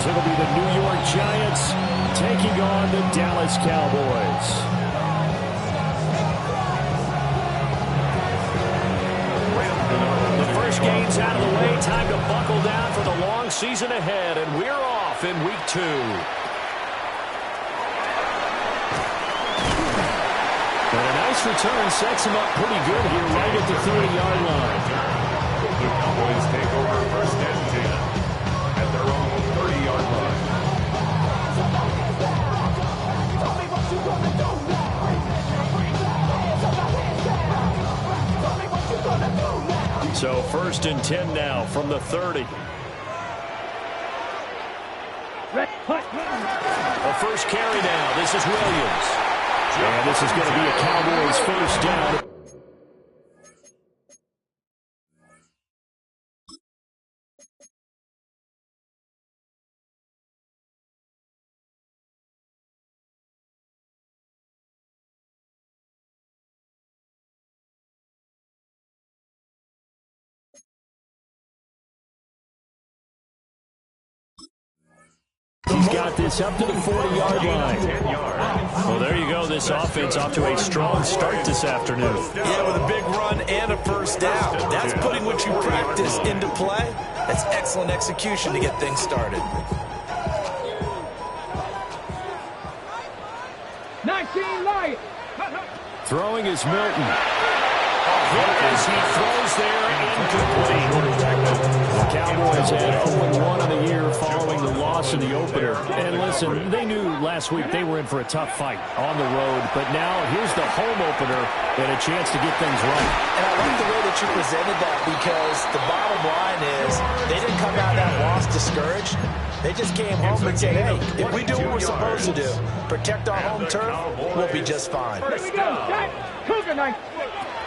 as it'll be the New York Giants taking on the Dallas Cowboys. The first game's out of the way. Time to buckle down for the long season ahead, and we're off in Week 2. And a nice return sets him up pretty good here right at the 30-yard line. The Cowboys take over first and 10 at their own 30-yard line. So first and 10 now from the 30. A first carry now. This is Williams. And this is going to be a Cowboys first down. He's got this up to the 40-yard line. Well, there you go. This offense off to a strong start this afternoon. Yeah, with a big run and a first down. That's putting what you practice into play. That's excellent execution to get things started. 19 Lions. Throwing is Milton. As he throws there, incomplete. The Cowboys had 0-1 on the year following the loss in the opener. And listen, they knew last week they were in for a tough fight on the road. But now here's the home opener and a chance to get things right. And I like the way that you presented that, because the bottom line is they didn't come out of that loss discouraged. They just came home and said, hey, if we do what we're supposed to do, protect our home turf, we'll be just fine. Here we go. Cougar night.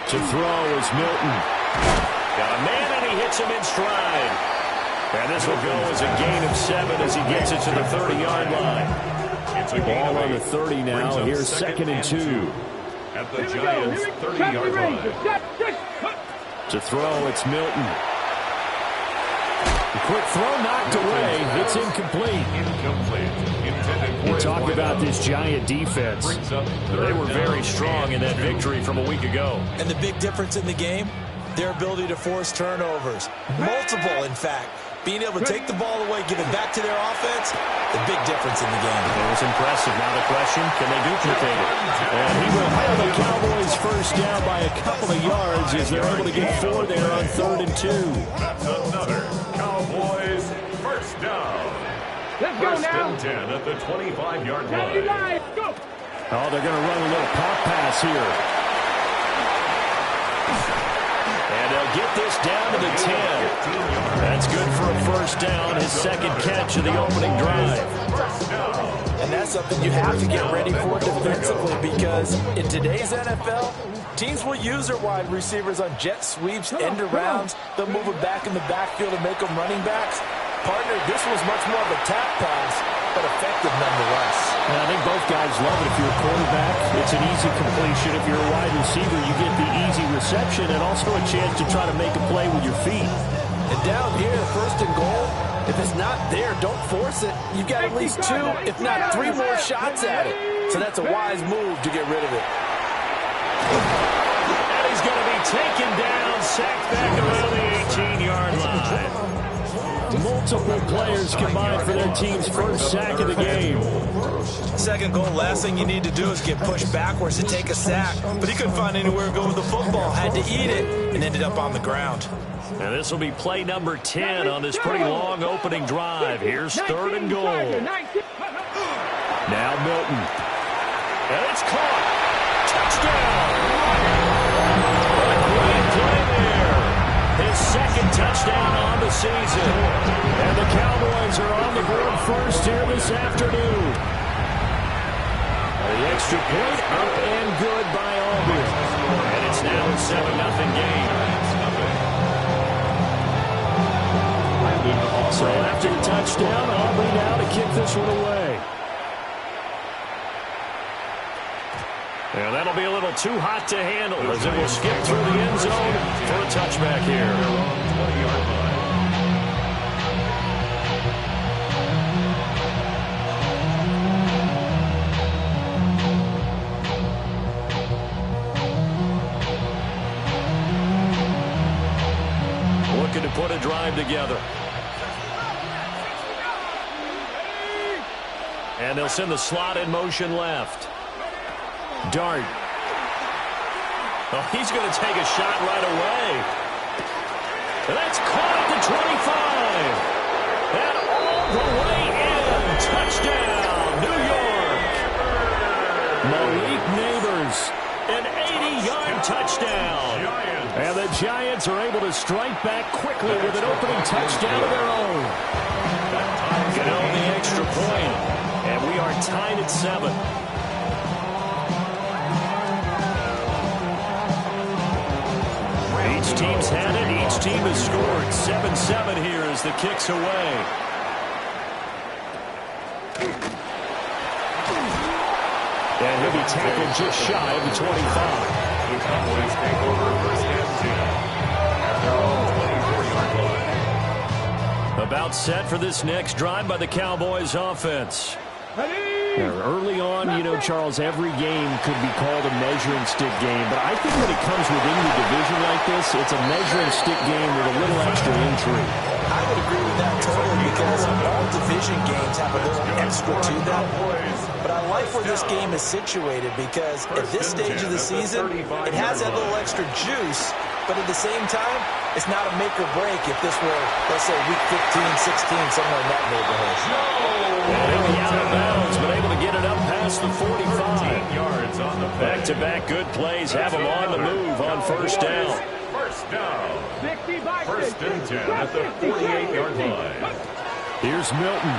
To throw is Milton. Got a man, and he hits him in stride. And this will go as a gain of 7 as he gets it to the 30-yard line. It's a Ball on the 30 now. Here's 2nd and 2. At the Giants' 30-yard line. To throw, it's Milton. The quick throw knocked away. It's incomplete. We talked about this Giant defense. They were very strong in that victory from a week ago. And the big difference in the game, their ability to force turnovers. Multiple, in fact. Being able to take the ball away, give it back to their offense, the big difference in the game. It was impressive. Now the question, can they duplicate it? And he will have the Cowboys first down by a couple of yards as they're able to get 4 there on 3rd and 2. That's another Cowboys first down. Let's go now. First and 10 at the 25-yard line. Go. Oh, they're going to run a little pop pass here. And they'll get this down to the 10. That's good for a first down, his 2nd catch of the opening drive. And that's something you have to get ready for defensively, because in today's NFL, teams will use their wide receivers on jet sweeps, end arounds. They'll move it back in the backfield and make them running backs. Partner, this was much more of a tap pass, but effective nonetheless. And I think both guys love it. If you're a quarterback, it's an easy completion. If you're a wide receiver, you get the easy reception and also a chance to try to make a play with your feet. And down here, 1st and goal, if it's not there, don't force it. You've got at least 2, if not 3 more shots at it. So that's a wise move to get rid of it. And he's going to be taken down, sacked back around the 18-yard line. Multiple players combined for their team's first sack of the game. 2nd goal, last thing you need to do is get pushed backwards to take a sack. But he couldn't find anywhere to go with the football, had to eat it, and ended up on the ground. And this will be play number 10 on this pretty long opening drive. Here's 3rd and goal. Now Milton. And it's caught. Touchdown. What a great play there. His 2nd touchdown on the season. And the Cowboys are on the board first here this afternoon. The extra point up and good by Auburn. And it's now a 7-0 game. So after the touchdown, Aubrey now to kick this one away. And that'll be a little too hot to handle as it will skip through the end zone for a touchback here. together. And they'll send the slot in motion left. Dart. Oh, he's going to take a shot right away. And that's caught at the 25. And all the way in. Touchdown, New York. Malik Neighbors, an 80-yard touchdown. And the Giants are able to strike back quickly with an opening touchdown of their own. Get on the extra point. And we are tied at 7. Each team's had it. Each team has scored. 7-7 here as the kick's away. And he'll be tackled just shy of the 25. The Cowboys take over first and 10 at their own 24-yard line. About set for this next drive by the Cowboys offense. Ready? Early on, you know, Charles, every game could be called a measuring stick game. But I think when it comes within the division like this, it's a measuring stick game with a little extra intrigue. I would agree with that totally because all division games have a little extra to them. But I like where this game is situated because at this stage of the season, it has that little extra juice. But at the same time, it's not a make or break if this were, let's say, week 15, 16, somewhere in that neighborhood. And he'll be out of bounds, but able to get it up past the 45. Yards on the Back-to-back good plays have him on the move on first down. First down. 60 by First 50. and 10 at the 48-yard line. Here's Milton.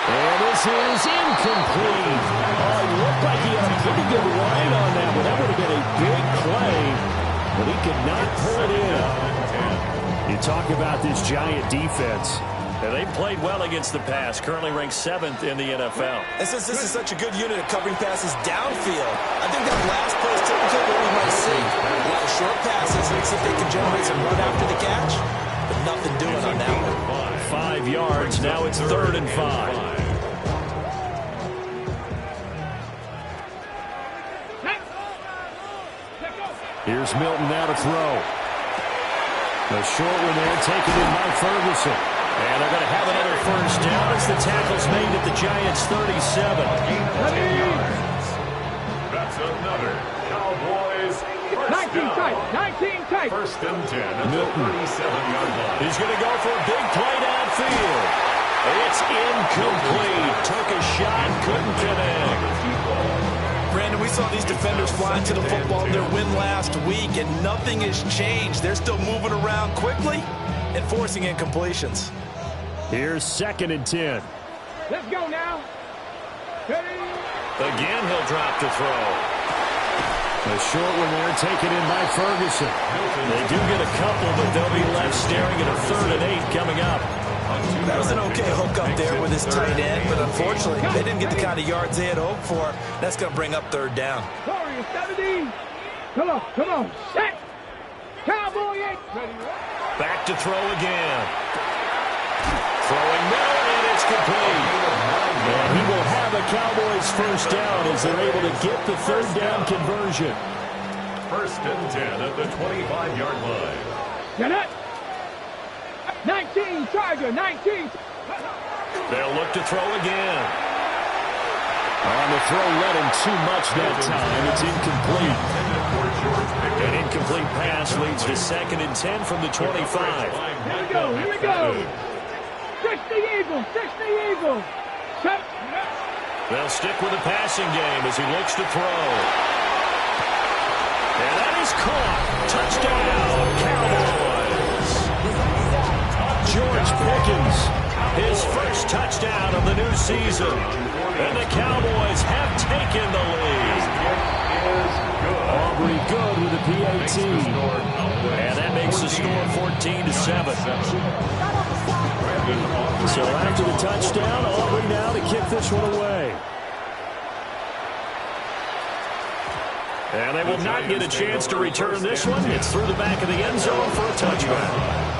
And this is incomplete. Oh, it looked like he had a pretty good line on that, but that would have been a big play. But he could not pull it in. You talk about this Giant defense. And they've played well against the pass, currently ranked 7th in the NFL. And since this is such a good unit of covering passes downfield, I think that last play is typically what we might see. A lot of short passes, and see if they can generate some run after the catch. But nothing doing on that one. 5 yards, now it's 3rd and 5. Here's Milton now to throw. The short one there taken in by Ferguson. And they're going to have another first down as the tackle's made at the Giants' 37. That's another Cowboys first 19 tight, down. 19 tight. First and 10 at the Milton. 37-yard line. He's going to go for a big play downfield. It's incomplete. Took a shot, couldn't connect. Brandon, we saw these defenders flying to the football in their win last week, and nothing has changed. They're still moving around quickly and forcing incompletions. Here's 2nd and 10. Let's go now. Ready? Again, he'll drop to throw. The short one there taken in by Ferguson. They do get a couple, but they'll be left staring at a 3rd and 8 coming up. That was an okay hook up there with his tight end, but unfortunately, they didn't get the kind of yards they had hoped for. That's going to bring up 3rd down. Sorry, 70. Come on. Set. Cowboy 8. Ready? Back to throw again. Throwing middle, and it's complete. And he will have a Cowboys first down as they're able to get the 3rd down conversion. First and 10 at the 25-yard line. Get it. 19, Charger, 19. They'll look to throw again. On the throw, let him too much that time. It's incomplete. An incomplete pass leads to 2nd and 10 from the 25. Here we go. 60 Eagles. Set. They'll stick with the passing game as he looks to throw. And that is caught. Touchdown, Cowboys. George Pickens, his first touchdown of the new season. And the Cowboys have taken the lead. Aubrey good with the PAT. And that makes the score 14-7. So after the touchdown, Aubrey now to kick this one away. And they will not get a chance to return this one. It's through the back of the end zone for a touchback.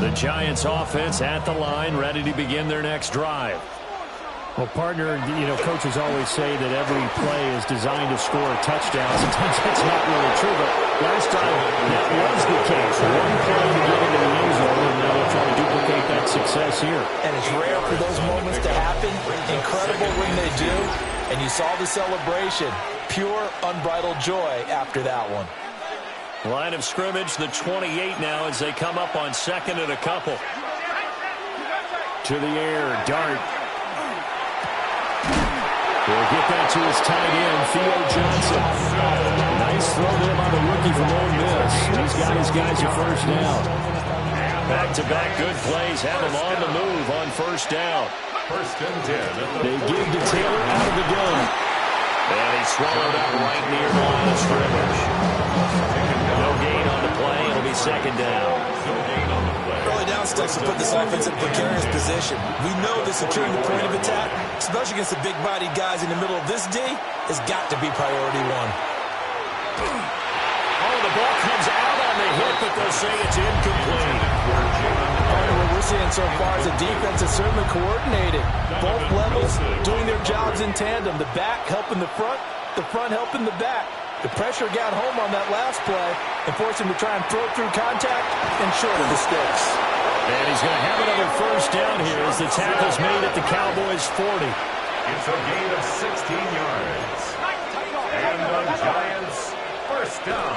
The Giants offense at the line, ready to begin their next drive. Well, partner, coaches always say that every play is designed to score a touchdown. Sometimes that's not really true, but last time that was the case. One play to get into the end zone, and now they're trying to duplicate that success here. And it's rare for those moments to happen. Incredible when they do. And you saw the celebration. Pure, unbridled joy after that one. Line of scrimmage, the 28 now as they come up on second and a couple. To the air, Dart. He'll get that to his tight end, Theo Johnson. Nice throw there by the rookie from Ole Miss. He's got his guys a first down. Back-to-back good plays have him on the move on first down. First and 10. They give to Taylor out of the gun. And he swallowed up right near the line of scrimmage. No gain on the play. It'll be second down. No gain on the play. Early down steps will put this offense in a precarious position. We know that securing the point of attack, especially against the big-bodied guys in the middle of this D, has got to be priority one. Oh, the ball comes out on the hit, but they'll say it's incomplete. What we're seeing so far is a defense that's certainly coordinated. Both levels doing their jobs in tandem. The back helping the front helping the back. The pressure got home on that last play and forced him to try and throw through contact and short of the sticks. And he's going to have another first down here as the tackle's made at the Cowboys' 40. It's a gain of 16 yards. And the Giants first down.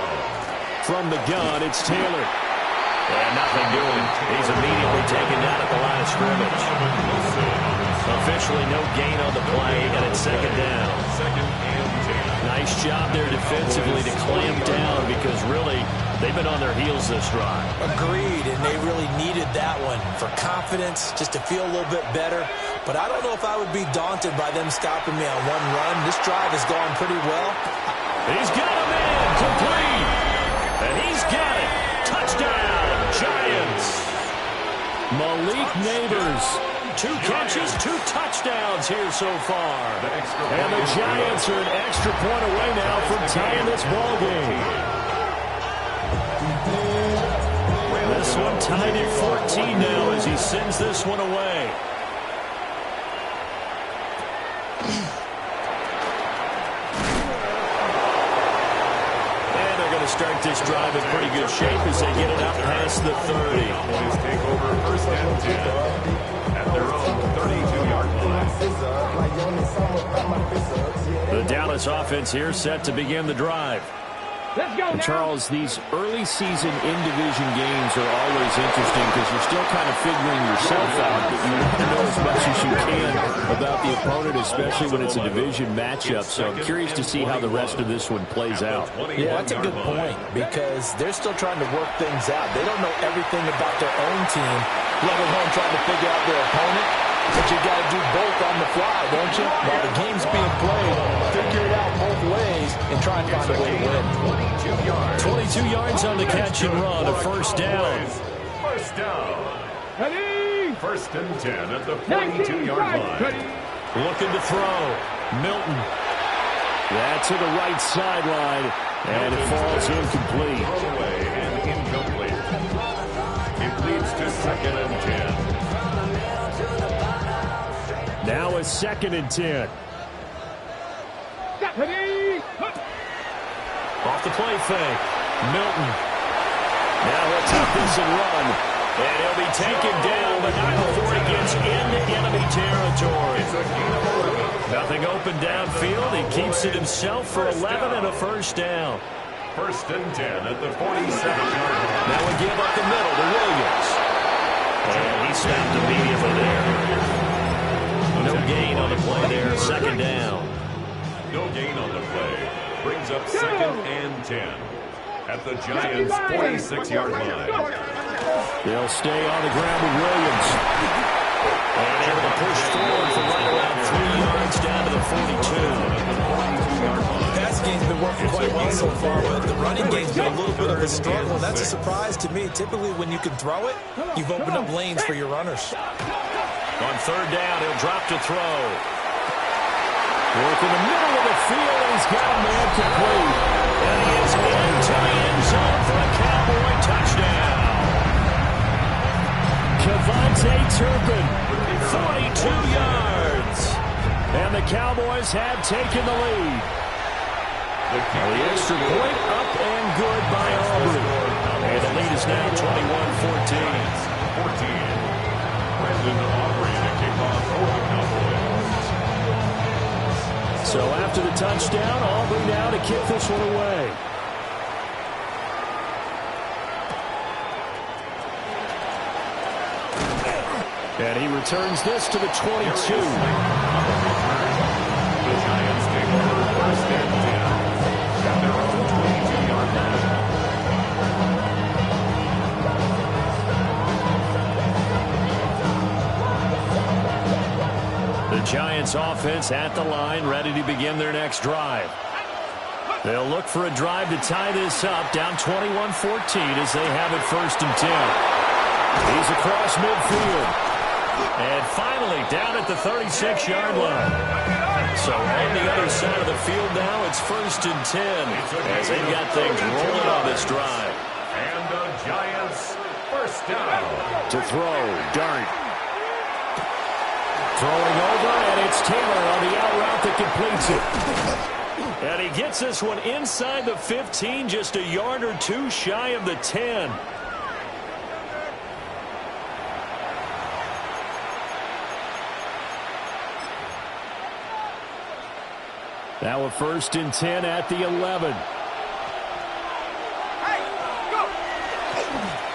From the gun, it's Taylor. And nothing doing. He's immediately taken down at the line of scrimmage. Officially no gain on the play, and it's second down. Second and 10. Nice job there defensively to clamp down because really they've been on their heels this drive. Agreed, and they really needed that one for confidence, just to feel a little bit better. But I don't know if I would be daunted by them stopping me on one run. This drive has gone pretty well. He's got him in, complete. And he's got it. Touchdown, Giants. Malik Neighbors. 2 catches, 2 touchdowns here so far. And the Giants are an extra point away now from tying this ball game. This one tied at 14 now as he sends this one away. And they're going to start this drive in pretty good shape as they get it up past the 30. Boys take over first and 10. At their own 32-yard line. The Dallas offense here set to begin the drive. Let's go And now. Charles, these early season in-division games are always interesting because you're still kind of figuring yourself out, but you want to know as much as you can about the opponent, especially when it's a division matchup. So I'm curious to see how the rest of this one plays out. Yeah, that's a good point because they're still trying to work things out. They don't know everything about their own team, let alone trying to figure out their opponent. But you got to do both on the fly, don't you? While the game's being played, figure it out both ways and try and find a way to win. 22 yards on the catch and run, a first down. First down. Ready? First and 10 at the 19, 42-yard line. ready. Looking to throw. Milton. That's to the right sideline, and it falls incomplete. Throwaway and incomplete. It leads to second and 10. Now a second and 10. Ready? Off the play fake. Milton. Now he'll take this and run. And he'll be taken down, but not before he gets into enemy territory. Nothing open downfield. He keeps it himself for 11 and a first down. First and 10 at the 47-yard line. Now we give up the middle to Williams. And he stopped immediately there. No gain on the play there. Second down. No gain on the play. Brings up second and 10 at the Giants' 46-yard line. They'll stay on the ground with Williams. And able to push forward for right around 3 yards down to the 42. Passing game's been working quite well so far, but the running game's been a little bit of a struggle. That's a surprise to me. Typically, when you can throw it, you've opened up lanes for your runners. On third down, he'll drop to throw. Work in the middle of the field, and he's got a man complete. And he is into the end zone for a Cowboy touchdown. Javante Turpin, 42 yards. And the Cowboys have taken the lead. The extra point up and good by Aubrey. And the lead is now 21-14. Brandon Aubrey to kick off for the Cowboys. So after the touchdown, Aubrey now to kick this one away. And he returns this to the 22. The Giants take over first and 10 at their own 22-yard line. The Giants offense at the line, ready to begin their next drive. They'll look for a drive to tie this up, down 21-14 as they have it first and 10. He's across midfield. And finally, down at the 36-yard line. So on the other side of the field now, it's first and 10 as they've got things rolling on this drive. And the Giants first down. To throw, Dart. Throwing over, and it's Taylor on the out route that completes it. And he gets this one inside the 15, just a yard or two shy of the 10. Now a first and 10 at the 11.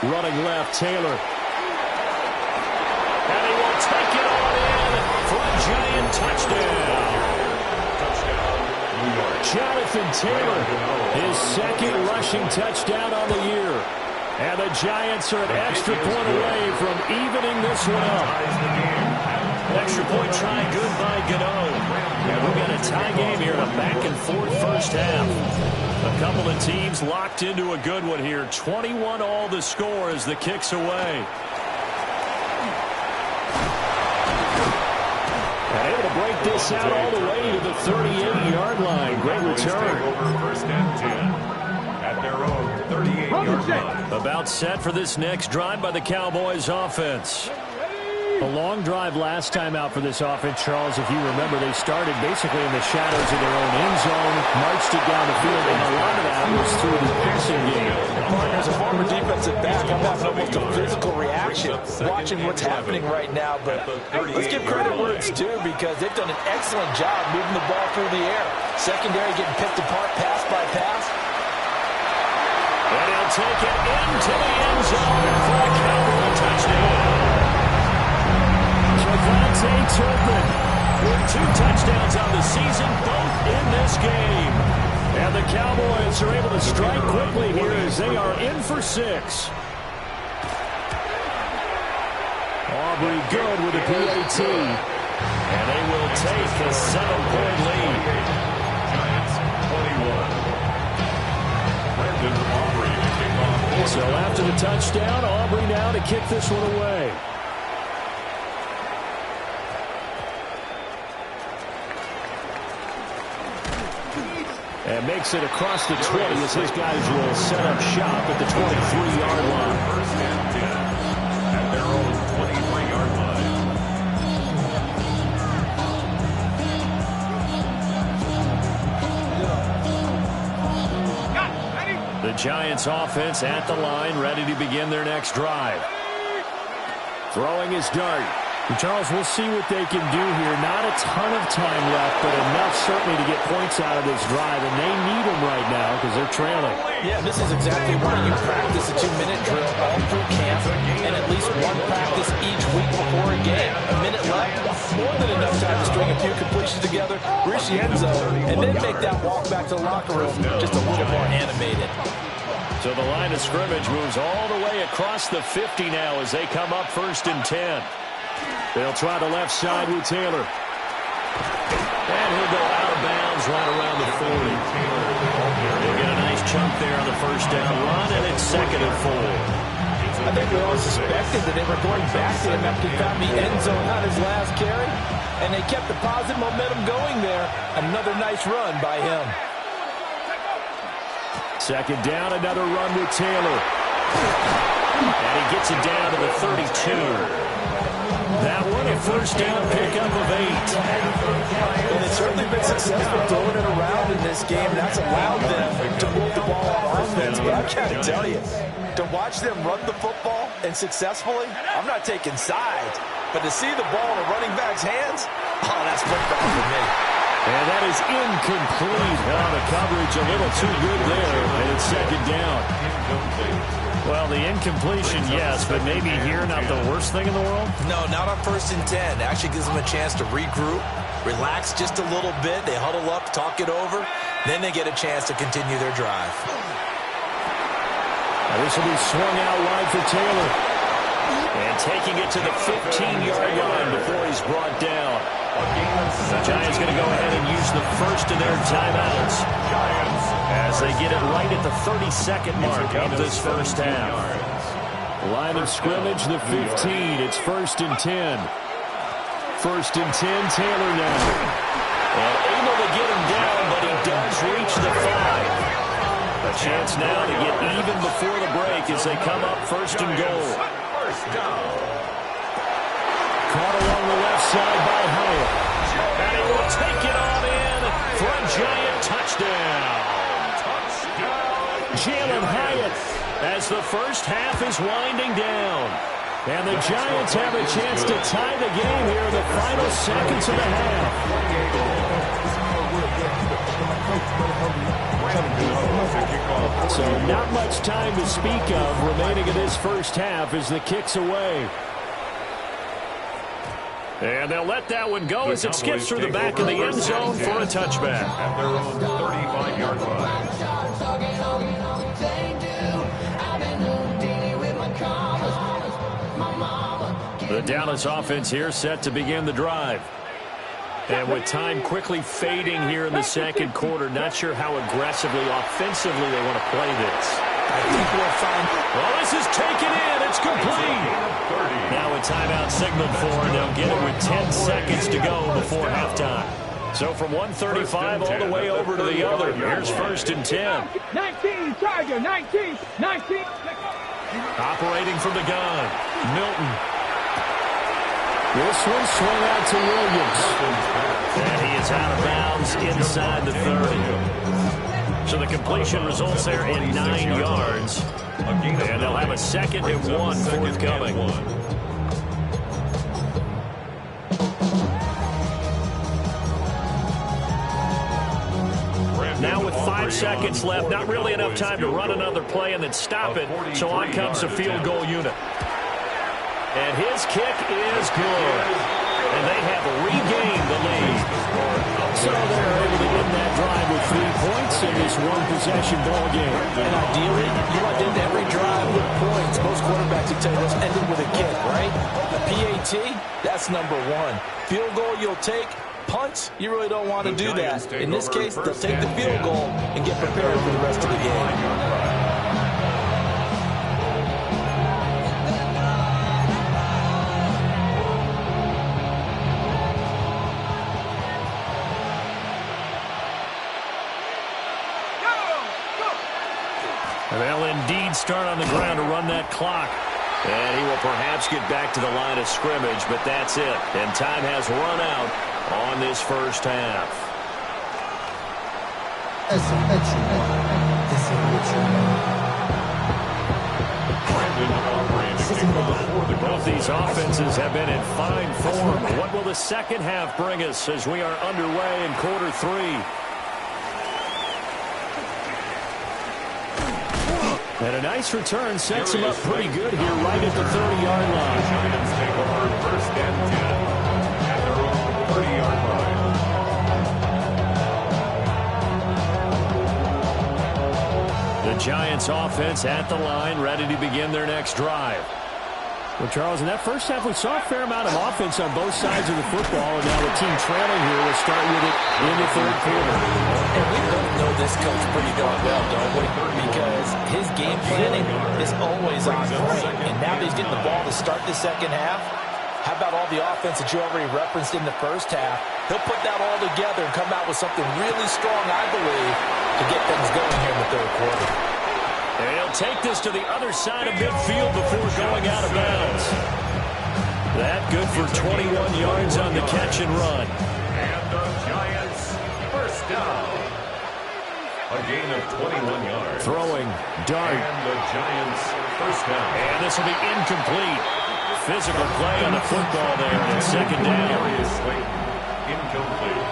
Running left, Taylor. And he will take it on in for a Giant touchdown. Jonathan Taylor, his second rushing touchdown on the year. And the Giants are an extra point away from evening this one up. Extra point try, good by Gano. And we've got a tie game here, a back-and-forth first half. A couple of teams locked into a good one here. 21 all the score as the kick's away. And able to break this out all the way to the 38-yard line. Great return. Over first and 10 at their own 38-yard line. About set for this next drive by the Cowboys offense. A long drive last time out for this offense, Charles. If you remember, they started basically in the shadows of their own end zone, marched it down the field, and a lot of that was through the passing game. Partner, as a former defensive back, I'm having almost a physical reaction watching what's happening right now. But let's give credit where it's due, because they've done an excellent job moving the ball through the air. Secondary getting picked apart pass by pass. And he'll take it into the end zone for a Cowboy touchdown. Javante Turpin with 2 touchdowns on the season, both in this game. And the Cowboys are able to strike quickly here as they are in for 6. Aubrey good with a PAT. And they will take a 7-point lead. Giants 21. Brandon Aubrey to kick off. So after the touchdown, Aubrey now to kick this one away. And makes it across the 20 as his guys will set up shop at the 23-yard line. First and 10 at their own 23-yard line. The Giants offense at the line, ready to begin their next drive. Throwing his dart. Charles, we'll see what they can do here. Not a ton of time left, but enough certainly to get points out of this drive, and they need them right now because they're trailing. Yeah, this is exactly why you practice a 2-minute drill all through camp and at least one practice each week before a game. A minute left, more than enough time to string a few completions together, reach the end zone, and then make that walk back to the locker room just a little more animated. So the line of scrimmage moves all the way across the 50 now as they come up first and 10. They'll try the left side with Taylor. And he'll go out of bounds right around the 40. He'll get a nice chunk there on the first down run, and it's 2nd and 4. I think we all suspected that they were going back to him after he found the end zone on his last carry, and they kept the positive momentum going there. Another nice run by him. 2nd down, another run with Taylor. And he gets it down to the 32. That one a first down pickup of 8. Well, they've certainly been successful throwing it around in this game. That's allowed them to move the ball on offense. But I got to tell you, to watch them run the football and successfully, I'm not taking sides. But to see the ball in a running back's hands, oh, that's football for me. And that is incomplete. Oh, the coverage a little too good there, and it's second down. Well, the incompletion, yes, but maybe here not the worst thing in the world? No, not on 1st and 10. Actually gives them a chance to regroup, relax just a little bit. They huddle up, talk it over. Then they get a chance to continue their drive. Now this will be swung out wide for Taylor. And taking it to the 15-yard line before he's brought down. The Giants going to go ahead and use the first of their timeouts as they get it right at the 32nd mark of this first half. Line of scrimmage, the 15. It's 1st and 10. 1st and 10, Taylor now. And able to get him down, but he does reach the 5. A chance now to get even before the break as they come up 1st and goal. Caught along the left side by Hyatt. And he will take it on in for a Giant touchdown. Jalen Hyatt as the first half is winding down. And the Giants have a chance to tie the game here in the final seconds of the half. So not much time to speak of remaining in this first half as the kick's away. And they'll let that one go as it skips through the back of the end zone for a touchback. At their own 35-yard line. The Dallas offense here set to begin the drive. And with time quickly fading here in the second quarter, not sure how aggressively, offensively they want to play this. I think we'll find... Well, this is taken in. It's complete. Now a timeout signaled for, and they'll get it with 10 seconds to go before halftime. So from 135 all the way over to the other, here's 1st and 10. 19, Charger, 19. Operating from the gun, Milton. This one swung out to Williams. And he is out of bounds inside the 30. So the completion results there in 9 yards. And they'll have a 2nd and 1 forthcoming. Now with 5 seconds left, not really enough time to run another play and then stop it. So on comes the field goal unit. And his kick is good. And they have regained the lead. So they're able to end that drive with 3 points in this one-possession ball game. And ideally, you want to end every drive with points. Most quarterbacks will tell you, let's end it with a kick, right? A PAT, that's number 1. Field goal you'll take. Punts, you really don't want to do that. In this case, they'll take the field goal and get prepared for the rest of the game. They'll indeed start on the ground to run that clock. And he will perhaps get back to the line of scrimmage, but that's it. And time has run out on this first half. Both these offenses have been in fine form. What will the second half bring us as we are underway in quarter 3? And a nice return sets him up pretty good here right at the 30-yard line. Giants take over 1st and 10 at their own 30-yard line. The Giants offense at the line, ready to begin their next drive. Well, Charles, in that first half, we saw a fair amount of offense on both sides of the football, and now the team trailing here will start with it in the third quarter. And we both know this coach pretty darn well, don't we? Because his game planning is always on point. And now that he's getting the ball to start the second half, how about all the offense that you already referenced in the first half? He'll put that all together and come out with something really strong, I believe, to get things going here in the third quarter. And he'll take this to the other side of midfield before going out of bounds. That good for 21 yards on the catch and run. And the Giants first down. A gain of 21 yards. Throwing, dart. And the Giants first down. And this will be incomplete. Physical play on the football there, and second down. Darius Slayton, incomplete.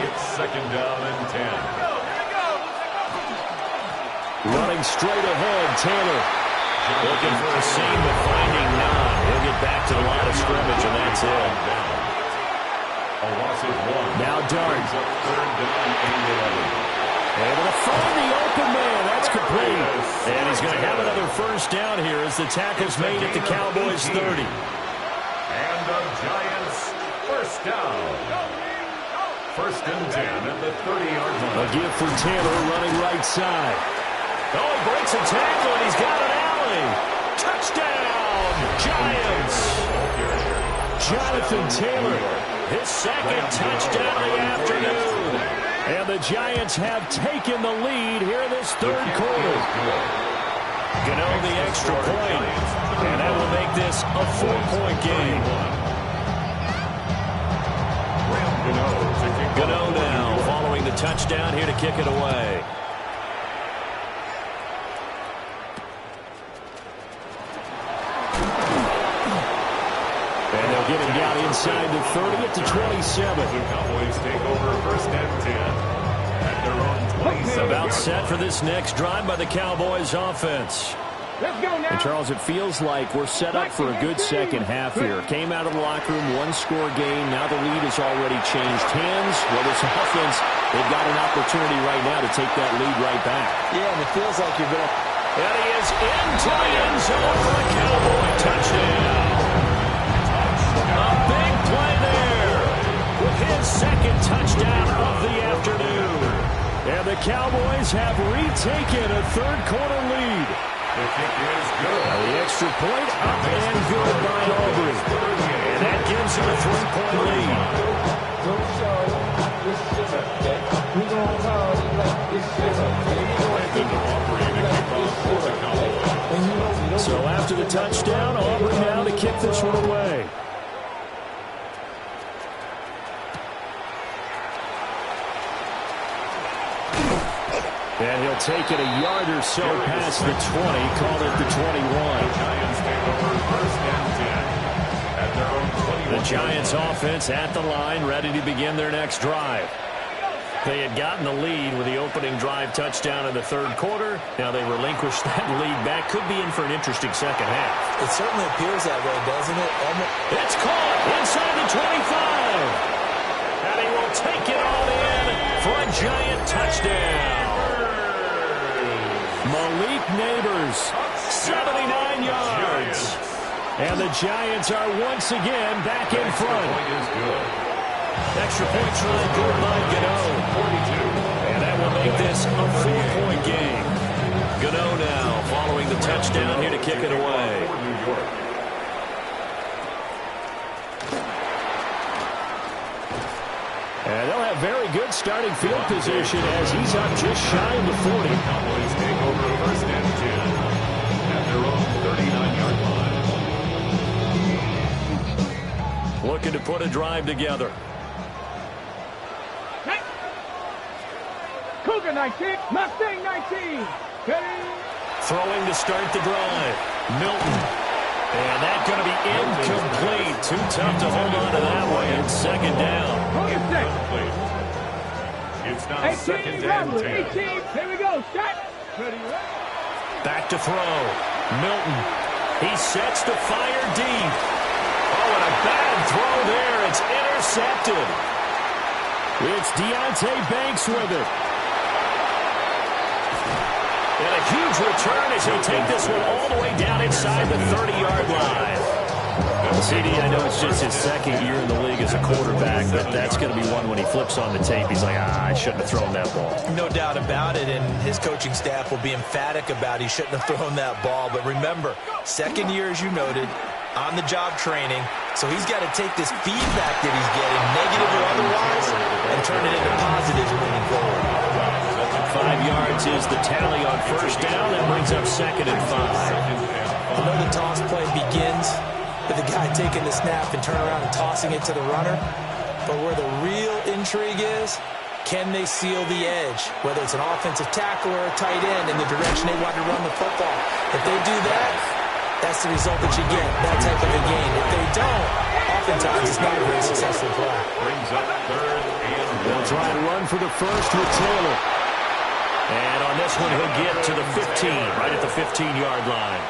It's second down and 10. Running straight ahead, Taylor. Looking for a seam, but finding none. He'll get back to the line of scrimmage, and that's it. A loss of 1. Now Dart. Brings up third down and 11. Able to find the open man. That's complete. And he's going to have another first down here as the tackle's made at the Cowboys' 30. And the Giants first down. First and 10 at the 30-yard line. A give for Taylor running right side. Oh, he breaks a tackle, and he's got an alley. Touchdown, Giants. Jonathan Taylor, his second touchdown of the afternoon. And the Giants have taken the lead here in this third quarter. Gano the extra point, and that will make this a 4-point game. Gano now following the touchdown here to kick it away. And they'll get him down inside the 30 at the 27. The Cowboys take over first and 10 at their own 27. About set for this next drive by the Cowboys offense. Let's go now. And Charles, it feels like we're set up for a good second half here. Came out of the locker room, one-score game. Now the lead has already changed hands. Well, this offense, they've got an opportunity right now to take that lead right back. Yeah, and it feels like you're going to... And he is into the end zone for a Cowboy touchdown. A big play there with his second touchdown of the afternoon. And the Cowboys have retaken a third-quarter lead. The kick is good. Now the extra point up and good by Aubrey. And that gives him a 3-point lead. So after the touchdown, Aubrey now to kick this one away. And he'll take it a yard or so past the 20, call it the 21. Giants take over first and 10 at their own 21. The Giants offense at the line, ready to begin their next drive. They had gotten the lead with the opening drive touchdown in the third quarter. Now they relinquish that lead back. Could be in for an interesting second half. It certainly appears that way, doesn't it? It's caught inside the 25. And he will take it all in for a Giant touchdown. Malik Neighbors, 79 yards. And the Giants are once again back in front. Extra point try good by Gano. And that will make this a 4-point game. Gano now following the touchdown here to kick it away. And they'll have very good starting field position as he's up just shy of the 40. Cowboys take over first and 10 at their own 39-yard line. Looking to put a drive together. Cougar 19, Mustang 19. Throwing to start the drive. Milton. And that's going to be incomplete. Too tough to hold on to that one. It's second down. It's now 18, second and 10. 18, here we go, shot. Ready, Back to throw. Milton. He sets to fire deep. Oh, and a bad throw there. It's intercepted. It's Deonte Banks with it. And a huge return as he'll take this one all the way down inside the 30-yard line. CD, I know it's just his second year in the league as a quarterback, but that's going to be one when he flips on the tape. He's like, I shouldn't have thrown that ball. No doubt about it, and his coaching staff will be emphatic about he shouldn't have thrown that ball. But remember, second year, as you noted, on-the-job training, so he's got to take this feedback that he's getting, negative or otherwise, and turn it into positives moving forward. yards is the tally on first down. That brings up 2nd and 5. I know the toss play begins with the guy taking the snap and turn around and tossing it to the runner. But where the real intrigue is, can they seal the edge? Whether it's an offensive tackle or a tight end in the direction they want to run the football. If they do that, that's the result that you get, that type of a game. If they don't, oftentimes it's not a very successful play. Brings up 3rd and 1. They'll try and run for the first with Taylor. And on this one, he'll get to the 15, right at the 15-yard line.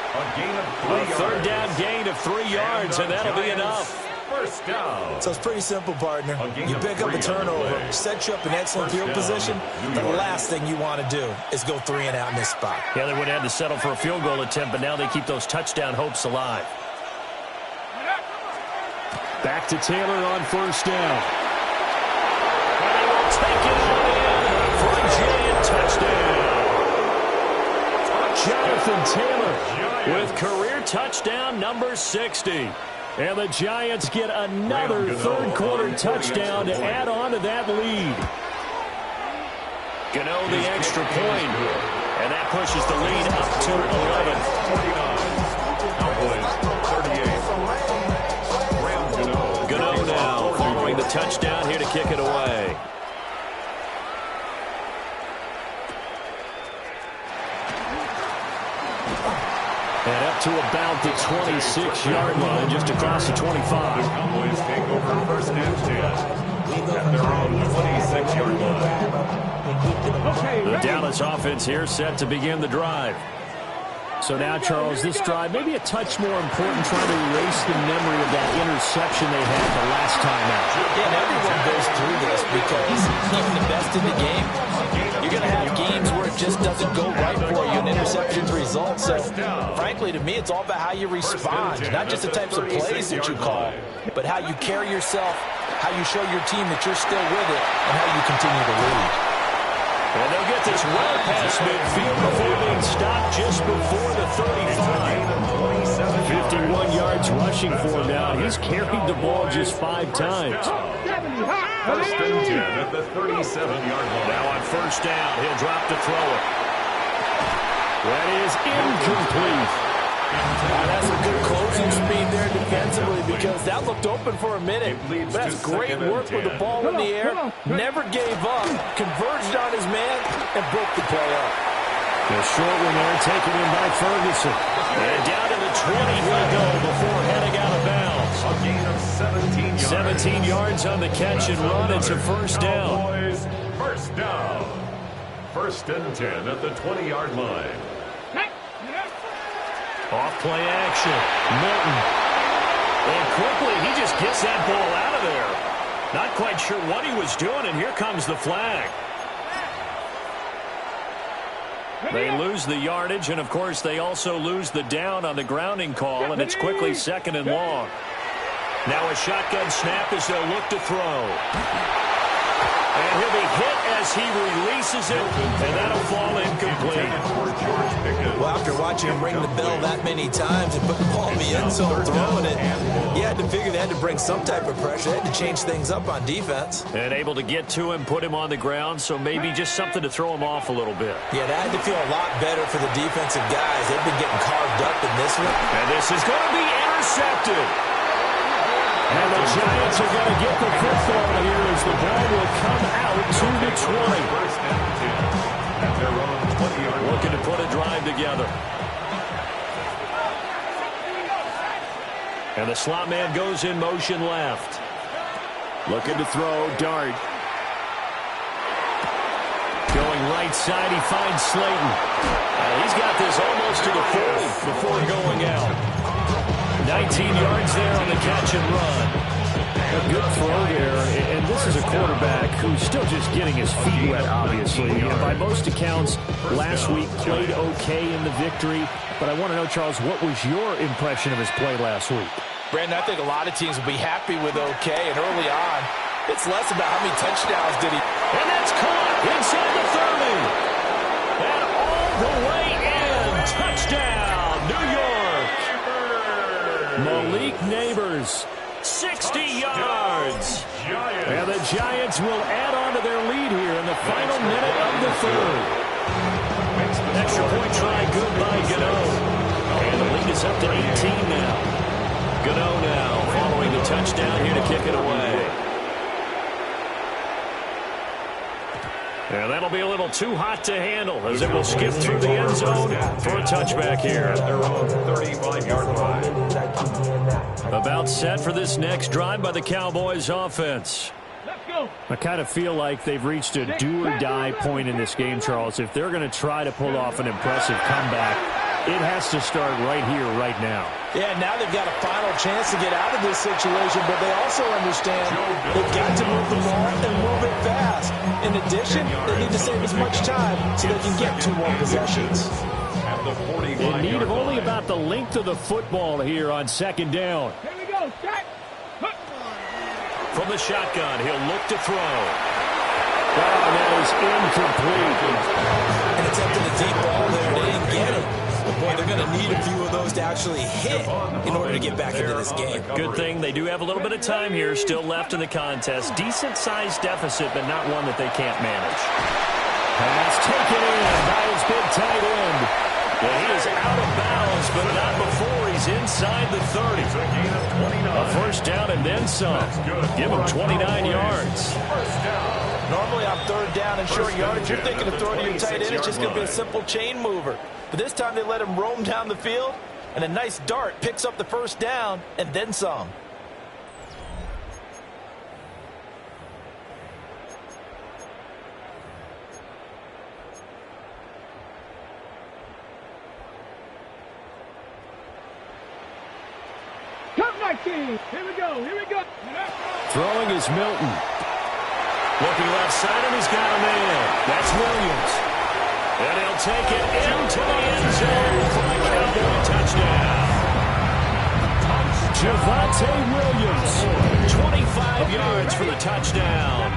A 3rd down gain of 3 yards, and that'll be enough. First down. So it's pretty simple, partner. You pick up a turnover, set you up in excellent field position. The last thing you want to do is go 3 and out in this spot. Yeah, they would have had to settle for a field goal attempt, but now they keep those touchdown hopes alive. Back to Taylor on first down. And they will take it on in for a giant touchdown. Jonathan Taylor with career touchdown number 60. And the Giants get another third-quarter touchdown to add on to that lead. Gano the extra point, and that pushes the lead up to 11. Gano now following the touchdown here to kick it away. And up to about the 26-yard line, just across the 25. The Cowboys take over first and 10 at their own 26-yard line. The Dallas offense here set to begin the drive. So now, Charles, this drive may be a touch more important, trying to erase the memory of that interception they had the last time out. Yeah, and everyone goes through this because even the best in the game, you're going to have games where it just doesn't go right for you and interceptions result. So, frankly, to me, it's all about how you respond, not just the types of plays that you call, but how you carry yourself, how you show your team that you're still with it, and how you continue to lead. And they'll get this well past midfield before being stopped just before the 35. 51 yards rushing for him now. He's carried the ball just 5 times. First and 10 at the 37-yard line. Now on first down, he'll drop to throw it. That is incomplete. That's a good closing speed there defensively because that looked open for a minute. But that's great work with the ball in the air. Never gave up, converged on his man, and broke the play up. The short one there taken in by Ferguson. And down to the 20 he'll go before heading out of bounds. A gain of 17 yards. 17 yards on the catch and run. It's a first down. Cowboys, first down. First and 10 at the 20-yard line. Off play action. Milton. And quickly, he just gets that ball out of there. Not quite sure what he was doing, and here comes the flag. They lose the yardage, and, of course, they also lose the down on the grounding call, and it's quickly 2nd and long. Now a shotgun snap as they'll look to throw. And he'll be hit as he releases it, and that'll fall incomplete. Well, after watching him ring the bell that many times and put the ball in the end zone, throwing it, you had to figure they had to bring some type of pressure. They had to change things up on defense. And able to get to him, put him on the ground, so maybe just something to throw him off a little bit. Yeah, that had to feel a lot better for the defensive guys. They've been getting carved up in this one. And this is going to be intercepted. And the Giants are going to get the football here as the ball will come out to the 20. First and 10 at their own 20-yard line. Looking to put a drive together. And the slot man goes in motion left. Looking to throw, Dart. Going right side, he finds Slayton. He's got this almost to the 40 before going out. 19 yards there on the catch and run. A good throw there, and this is a quarterback who's still just getting his feet wet, obviously. And by most accounts, last week played okay in the victory. But I want to know, Charles, what was your impression of his play last week? Brandon, I think a lot of teams will be happy with okay, and early on, it's less about how many touchdowns did he. And that's caught inside the 30. And all the way in. Touchdown, New York. Malik Neighbors, 60 yards. And the Giants will add on to their lead here in the final minute of the third. Extra point try good by Gano. And the lead is up to 18 now. Gano now following the touchdown here to kick it away. And that'll be a little too hot to handle as it will skip through the end zone for a touchback here. Their own 35-yard line. About set for this next drive by the Cowboys offense. I kind of feel like they've reached a do-or-die point in this game, Charles. If they're going to try to pull off an impressive comeback, it has to start right here, right now. Yeah, now they've got a final chance to get out of this situation, but they also understand they've got to move the ball and move it fast. In addition, they need to save as much time so they can get 2 more possessions. In need of only about the length of the football here on second down. Here we go, set. From the shotgun, he'll look to throw. Oh, that is incomplete. And attempted a deep ball there. They didn't get it. But boy, they're going to need a few of those to actually hit in order to get back into this game. Good thing they do have a little bit of time here still left in the contest. Decent-sized deficit, but not one that they can't manage. Pass taken in by his big tight end. Well, he is out of bounds, but not before he's inside the 30. A first down and then some. Give him 29 yards. Normally on third down and short yardage, you're thinking of throwing to your tight end. It's just going to be a simple chain mover. But this time they let him roam down the field, and a nice dart picks up the first down and then some. Here we go, here we go. Throwing is Milton. Looking left side, and he's got a man. That's Williams. And he'll take it into the end zone for a Cowboy touchdown. Javonte Williams. 25 yards for the touchdown.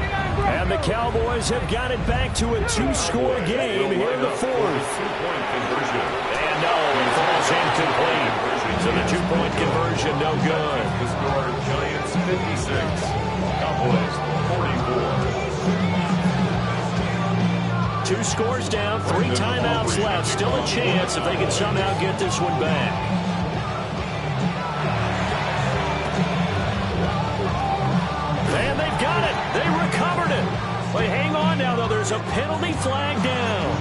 And the Cowboys have got it back to a 2-score game here in the 4th. And no, it falls incomplete. So the 2-point conversion, no good. The score, Giants 56, Cowboys 44. 2 scores down, 3 timeouts left. Still a chance if they can somehow get this one back. And they've got it. They recovered it. They hang on now, though. There's a penalty flag down.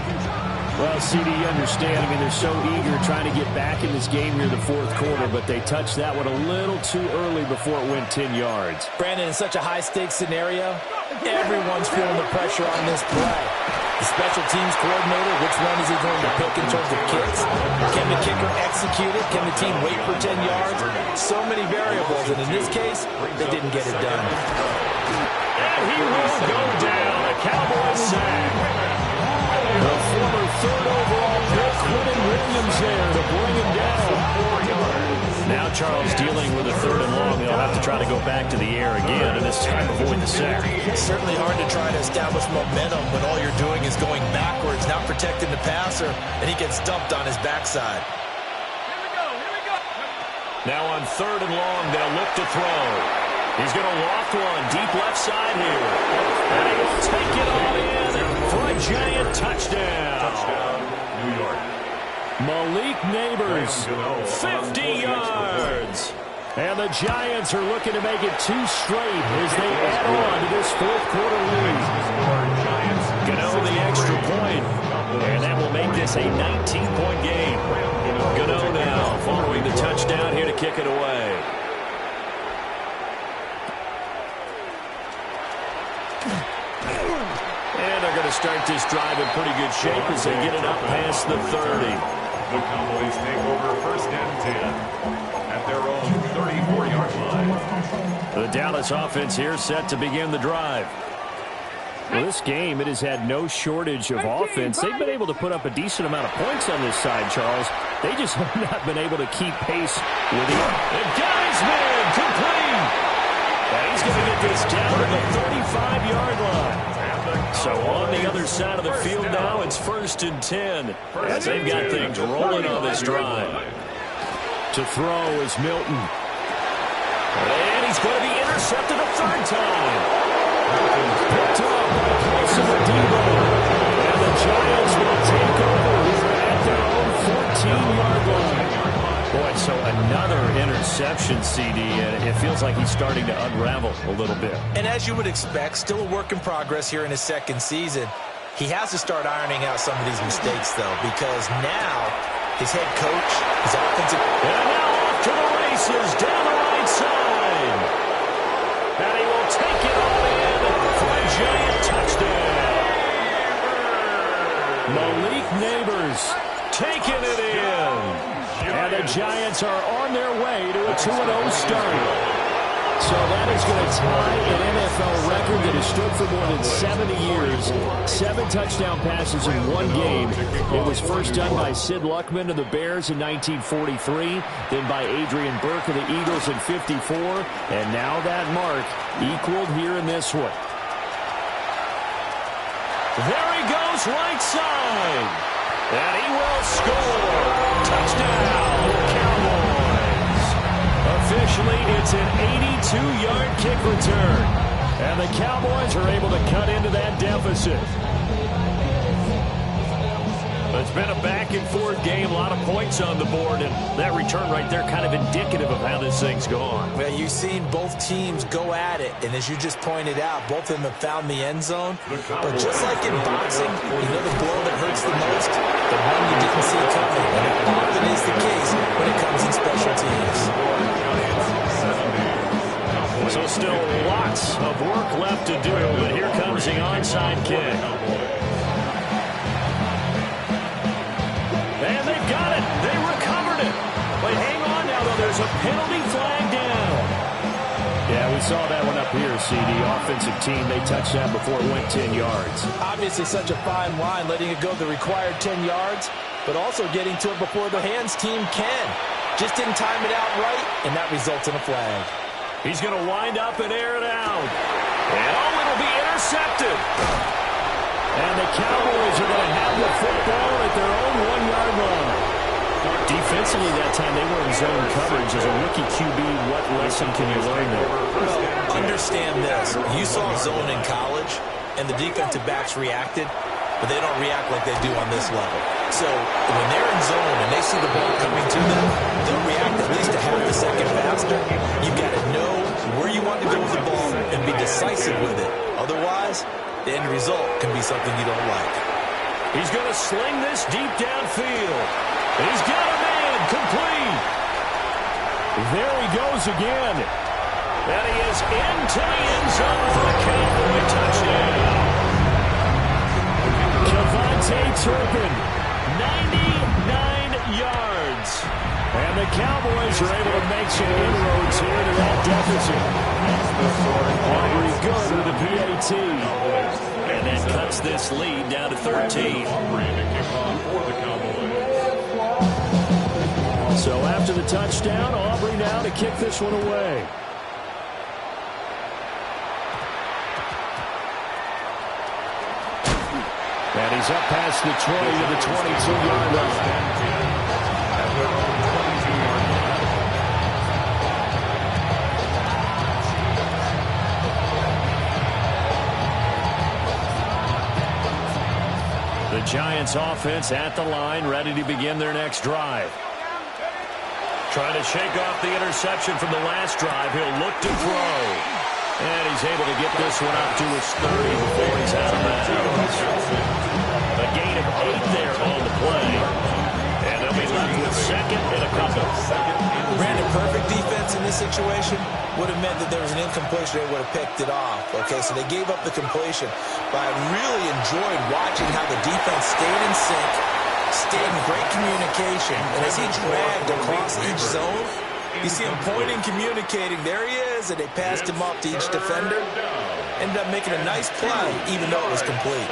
Well, CD, you understand. I mean, they're so eager trying to get back in this game here in the 4th quarter, but they touched that one a little too early before it went 10 yards. Brandon, in such a high-stakes scenario, everyone's feeling the pressure on this play. The special teams coordinator, which one is he going to pick in terms of kicks? Can the kicker execute it? Can the team wait for 10 yards? So many variables, and in this case, they didn't get it done. And he will go down. A Cowboys sack. The former 3rd overall pick, Quentin Williams there to bring him down. Now Charles dealing with a 3rd and long. He'll have to try to go back to the air again, and this time avoid the sack. It's certainly hard to try to establish momentum when all you're doing is going backwards, not protecting the passer, and he gets dumped on his backside. Here we go, here we go. Now on 3rd and long, they'll look to throw. He's going to loft one deep left side here. And he will take it all in for a giant touchdown. Touchdown, New York. Malik Neighbors, 50 yards. and the Giants are looking to make it 2 straight as they add on to this 4th quarter lead. Gano the extra point, and that will make this a 19-point game. Gano now following the touchdown here to kick it away. And they're going to start this drive in pretty good shape as they get it up past the 30. The Cowboys take over 1st and 10 at their own 34-yard line. The Dallas offense here set to begin the drive. Well, this game, it has had no shortage of offense. They've been able to put up a decent amount of points on this side, Charles. They just have not been able to keep pace with it. And guy's man complete. And he's going to get this down to the 35-yard line. So on the other side of the field now, it's 1st and 10 as they've got things rolling on this drive. To throw is Milton. And he's going to be intercepted a 3rd time. Picked up by Carson Debo. And the Giants will take over here at their own 14-yard line. Boy, so another interception, CD, and it feels like he's starting to unravel a little bit. And as you would expect, still a work in progress here in his second season. He has to start ironing out some of these mistakes, though, because now his head coach, his offensive... And now off to the races down the right side. And he will take it all in for a giant touchdown. Malik Neighbors taking it in. And the Giants are on their way to a 2-0 start. So that is going to tie an NFL record that has stood for more than 70 years. 7 touchdown passes in one game. It was first done by Sid Luckman of the Bears in 1943, then by Adrian Burke of the Eagles in 54, and now that mark equaled here in this one. There he goes right side. And he will score. Touchdown, Cowboys. Officially, it's an 82-yard kick return. And the Cowboys are able to cut into that deficit. It's been a back-and-forth game, a lot of points on the board, and that return right there kind of indicative of how this thing's gone. Well, you've seen both teams go at it, and as you just pointed out, both of them have found the end zone. But just like in boxing, you know the blow that hurts the most? The one you didn't see coming, and it often is the case when it comes in special teams. So still lots of work left to do, but here comes the onside kick. And they've got it. They recovered it. But hang on now, though. There's a penalty flag down. Yeah, we saw that one up here, CD. Offensive team, they touched that before it went 10 yards. Obviously such a fine line, letting it go the required 10 yards, but also getting to it before the hands team can. Just didn't time it out right, and that results in a flag. He's going to wind up and air it out. And oh, it'll be intercepted. And the Cowboys are going to have the football at their own 1-yard line. Defensively that time, they were in zone coverage. As a rookie QB, what lesson can you learn there? Well, understand this. You saw zone in college, and the defensive backs reacted, but they don't react like they do on this level. So when they're in zone and they see the ball coming to them, they'll react at least a half a second faster. You've got to know where you want to go with the ball and be decisive with it. Otherwise, the end result can be something you don't like. He's going to sling this deep downfield. He's got a man complete. There he goes again. And he is into the end zone for the Cowboy touchdown. Kevontae Turpin, 99 yards. And the Cowboys are able to make some inroads here to that deficit. Aubrey good with the PAT. And that cuts this lead down to 13. So after the touchdown, Aubrey now to kick this one away. And he's up past the 20 to the 22-yard line. The Giants offense at the line, ready to begin their next drive. Trying to shake off the interception from the last drive. He'll look to throw. And he's able to get this one up to his 30 before he's out of bounds. A gain of 8 there on the play. And they'll be left with second and a couple. Brandon, perfect defense in this situation would have meant that there was an incompletion. They would have picked it off. Okay, so they gave up the completion. But I really enjoyed watching how the defense stayed in sync, stayed in great communication. And as he dragged across each zone, you see him pointing, communicating. There he is, and they passed him off to each defender. Ended up making a nice play, even though it was complete.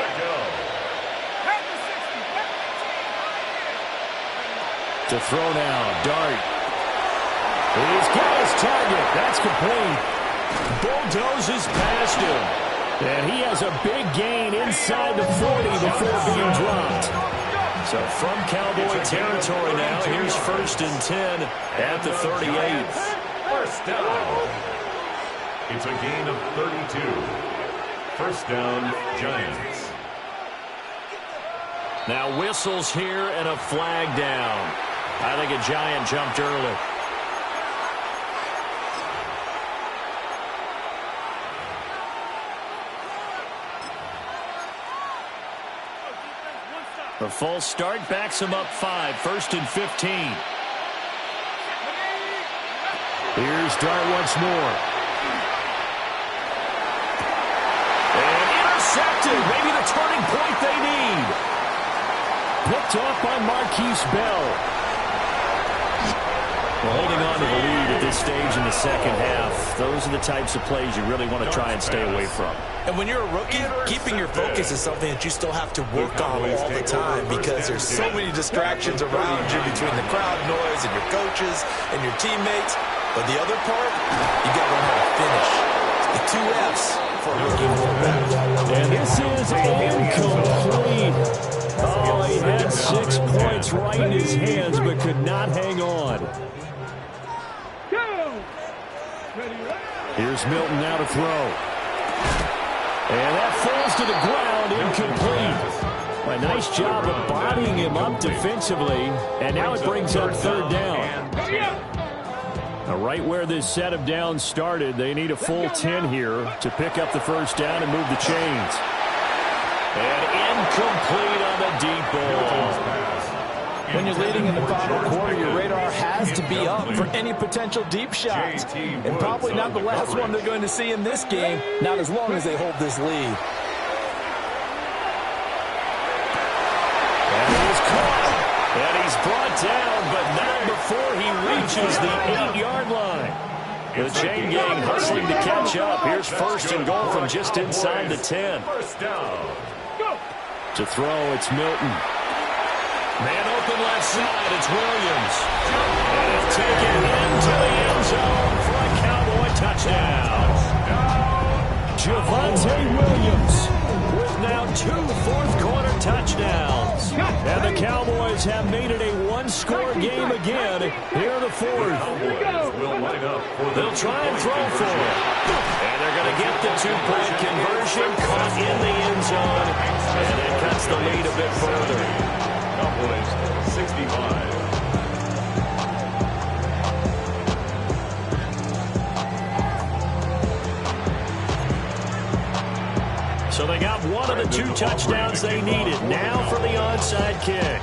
To throw now, Dart. He's got his target. That's complete. Bulldozes past him. And he has a big gain inside the 40 before being dropped. So from Cowboy territory now, here's 1st and 10 at the 38. First down. It's a gain of 32. First down, Giants. Now whistles here and a flag down. I think a Giant jumped early. A false start backs him up 5, 1st and 15. Here's Dart once more. And intercepted. Maybe the turning point they need. Picked off by Marquise Bell. Well, holding on to the lead at this stage in the second half, those are the types of plays you really want to try and stay away from. And when you're a rookie, keeping your focus is something that you still have to work on all the time because there's so many distractions around you between the crowd noise and your coaches and your teammates. But the other part, you got to learn how to finish. The 2 F's for a rookie quarterback. And this is incomplete. Oh, he had 6 points right in his hands but could not hang on. Here's Milton now to throw. And that falls to the ground, incomplete. A nice job of bodying him up defensively, and now it brings up 3rd down. Now, right where this set of downs started, they need a full 10 here to pick up the 1st down and move the chains. And incomplete on the deep ball. When you're leading in the final quarter, your radar has to be up for any potential deep shots. And probably not the last one they're going to see in this game, not as long as they hold this lead. And he's caught. And he's brought down, but not before he reaches the 8-yard line. The chain gang hustling to catch up. Here's 1st and goal from just inside the 10. To throw, it's Milton. Man open left side, it's Williams. And he'll take it into the end zone for a Cowboy touchdown. Javonte Williams with now 2 fourth-quarter touchdowns. And the Cowboys have made it a one-score game again here in the 4th. They'll try and throw for it. And they're going to get the 2-point conversion caught in the end zone. And it cuts the lead a bit further. Cowboys 65. So they got one of the 2 touchdowns they needed. Now for the onside kick.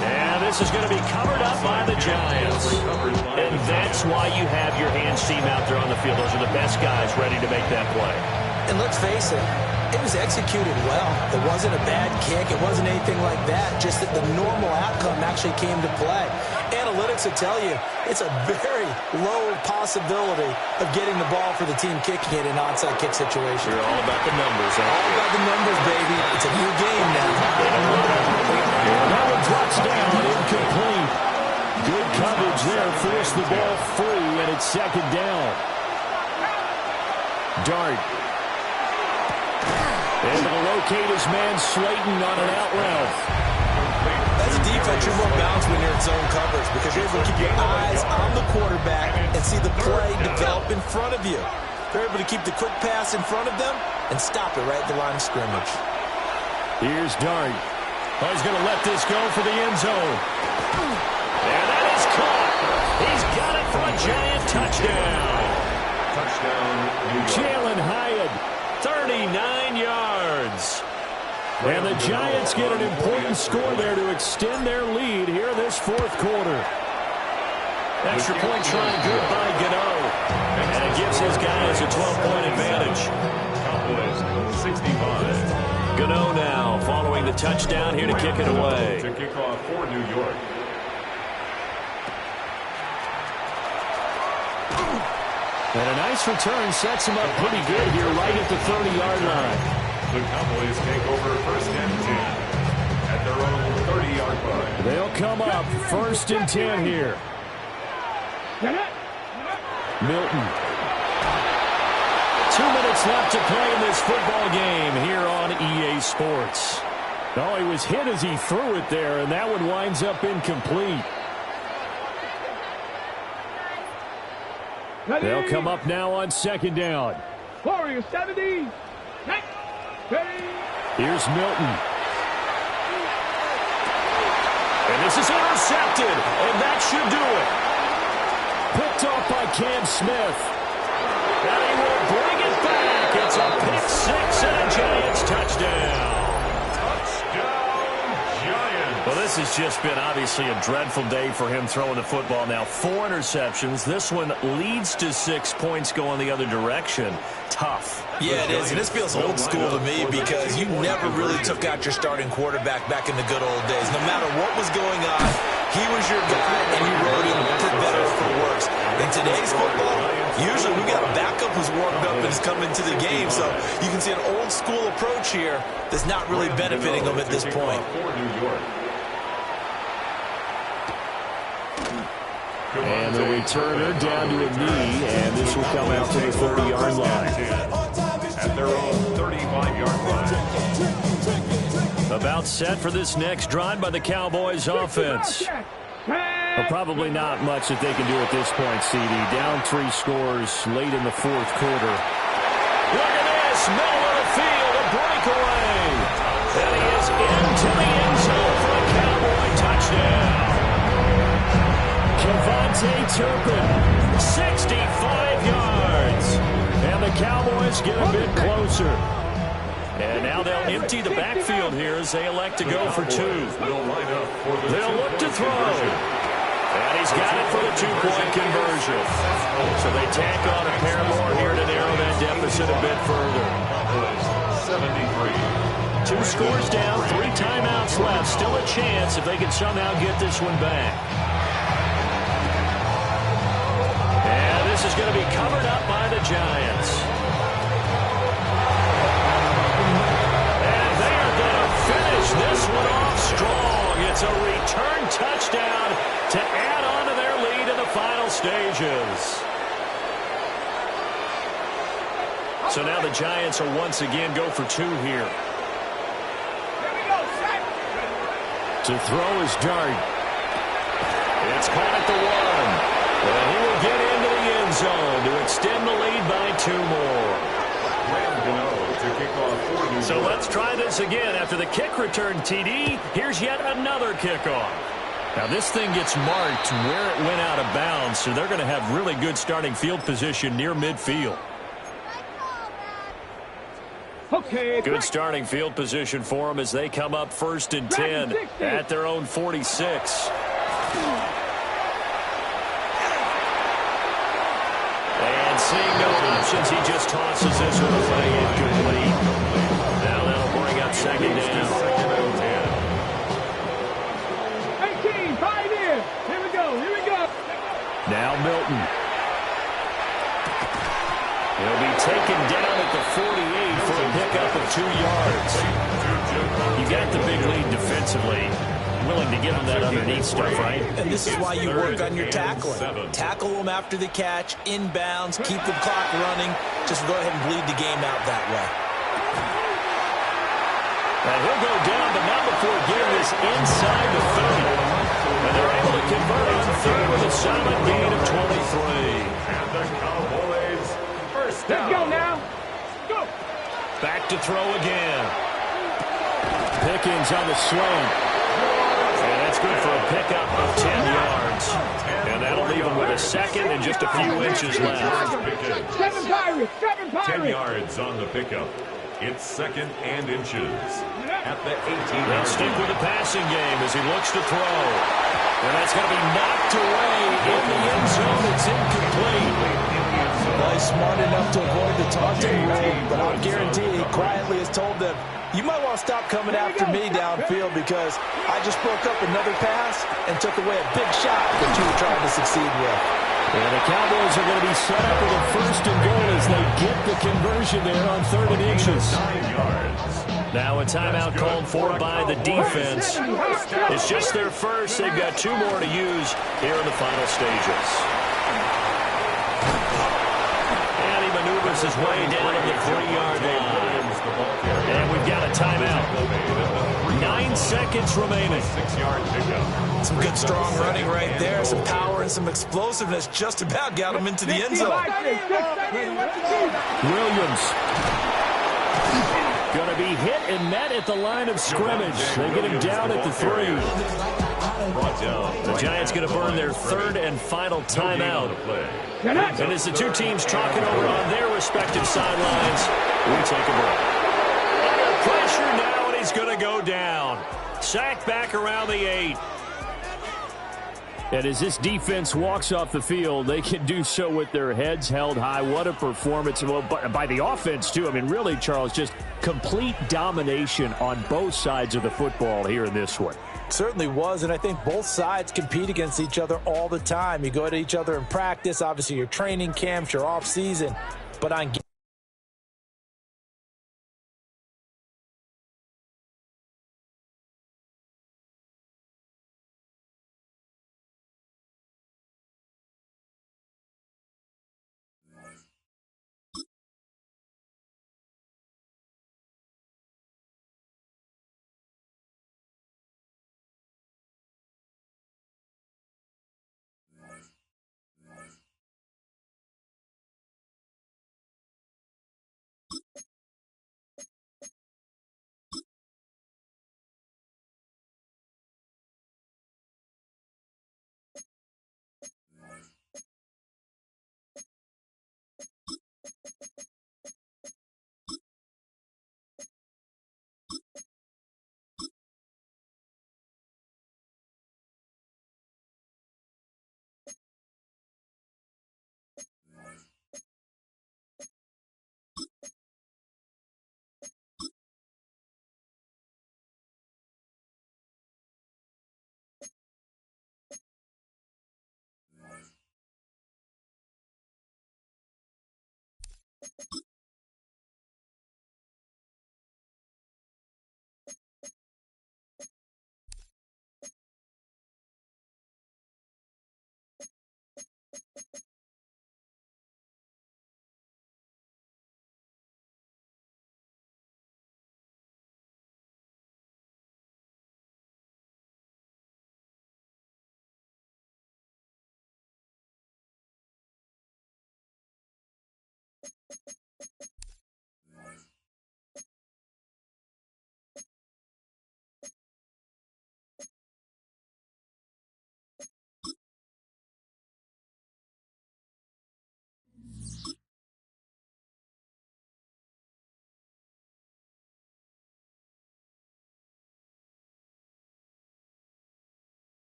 And this is going to be covered up by the Giants. And that's why you have your hands team out there on the field. Those are the best guys ready to make that play. And let's face it, it was executed well. It wasn't a bad kick. It wasn't anything like that. Just that the normal outcome actually came to play. Analytics will tell you it's a very low possibility of getting the ball for the team kicking it in an onside kick situation. You're all about the numbers. All about the numbers, baby. It's a new game now. That one drops down, incomplete. Good coverage there. Forced the ball free, and it's 2nd down. Dart. Able to locate his man Slayton on an out route. That's defense you're more balanced when you're in zone coverage because you're able to keep your eyes on the quarterback and see the play develop in front of you. They're able to keep the quick pass in front of them and stop it right at the line of scrimmage. Here's Dart. Oh, he's going to let this go for the end zone. And that is caught. He's got it for a Giant touchdown. Jalen Hyatt, 39 yards. And the Giants get an important score there to extend their lead here in this 4th quarter. Extra point trying good by Gano. And it gives his guys a 12-point advantage. Cowboys 65. Gano now following the touchdown here to kick it away. To kick off for New York. And a nice return sets him up pretty good here right at the 30-yard line. The Cowboys take over 1st and 10 at their own 30-yard line. They'll come up 1st and 10 here. Milton. 2 minutes left to play in this football game here on EA Sports. Oh, he was hit as he threw it there, and that one winds up incomplete. They'll come up now on 2nd down. Warriors 70. Here's Milton. And this is intercepted, and that should do it. Picked off by Cam Smith. And he will bring it back. It's a pick six and a Giants touchdown. Well, this has just been obviously a dreadful day for him throwing the football. Now, 4 interceptions. This one leads to 6 points going the other direction. Tough. Yeah, it is, and this feels old school to me because you never really took out your starting quarterback back in the good old days. No matter what was going on, he was your guy, and you rode him for better or for worse. In today's football, usually we got a backup who's warmed up and is coming to the game, so you can see an old school approach here that's not really benefiting him at this point. And the returner down to a knee, and this will come out to the 30-yard line. At their own 35-yard line. About set for this next drive by the Cowboys offense. Well, probably not much that they can do at this point, CD. Down 3 scores late in the 4th quarter. Look at this. Middle of the field, a breakaway. And he is into the end zone for a Cowboy touchdown. Devontae Turpin, 65 yards. And the Cowboys get a bit closer. And now they'll empty the backfield here as they elect to go for 2. They'll look to throw. And he's got it for the 2-point conversion. So they tack on a pair more here to narrow that deficit a bit further. 73. 2 scores down, 3 timeouts left. Still a chance if they can somehow get this one back. And this is going to be covered up by the Giants. And they are going to finish this one off strong. It's a return touchdown to add on to their lead in the final stages. So now the Giants will once again go for 2 here. to throw his dart. It's caught at the 1. And he will get into the end zone to extend the lead by 2 more. So let's try this again. After the kick return TD, here's yet another kickoff. Now this thing gets marked where it went out of bounds, so they're going to have really good starting field position near midfield. Okay, good starting field position for them as they come up 1st and 10 at their own 46. And seeing no options, he just tosses this one away incomplete. Now that'll bring up 2nd down. 18, 5 in. Here we go, here we go. Now Milton. He'll be taken down at the 48 for a pickup of 2 yards. You got the big lead defensively. Willing to give him that underneath stuff, right? And this is why you work on your tackling. Tackle them after the catch, inbounds, keep the clock running. Just go ahead and bleed the game out that way. And he'll go down, but not before getting this inside the 30. And they're able to convert on 3rd with a solid gain of 23. And the Cowboys first down. Let's go now. Go. Back to throw again. Pickens on the slant. And that's good for a pickup of 10 yards. And that'll leave him with a 2nd and just a few inches left. 7 Pirates, 7 Pirates. 10 yards on the pickup. It's 2nd and inches at the 18. They'll stick with the passing game as he looks to throw. And that's going to be knocked away in the end zone. It's incomplete. Well, he's smart enough to avoid the taunting rule, but I'll guarantee he quietly has told them, you might want to stop coming after me downfield because I just broke up another pass and took away a big shot that you were trying to succeed with. And the Cowboys are going to be set up with a 1st and goal as they get the conversion there on 3rd and inches. 9 yards. Now a timeout called for by the defense. It's just their first. They've got 2 more to use here in the final stages. And he maneuvers his way down to the 3-yard line. And we've got a timeout. 9 seconds remaining. 6-yard pickup. Some good strong running right there, some power and some explosiveness just about got him into the end zone. Williams. Going to be hit and met at the line of scrimmage. They get him down at the 3. The Giants going to burn their third and final timeout. And as the two teams talking over on their respective sidelines, we take a break. Under pressure now, and he's going to go down. Sacked back around the 8. And as this defense walks off the field, they can do so with their heads held high. What a performance by the offense, too. I mean, really, Charles, just complete domination on both sides of the football here in this one. Certainly was, and I think both sides compete against each other all the time. You go at each other in practice, obviously your training camps, your off season, but on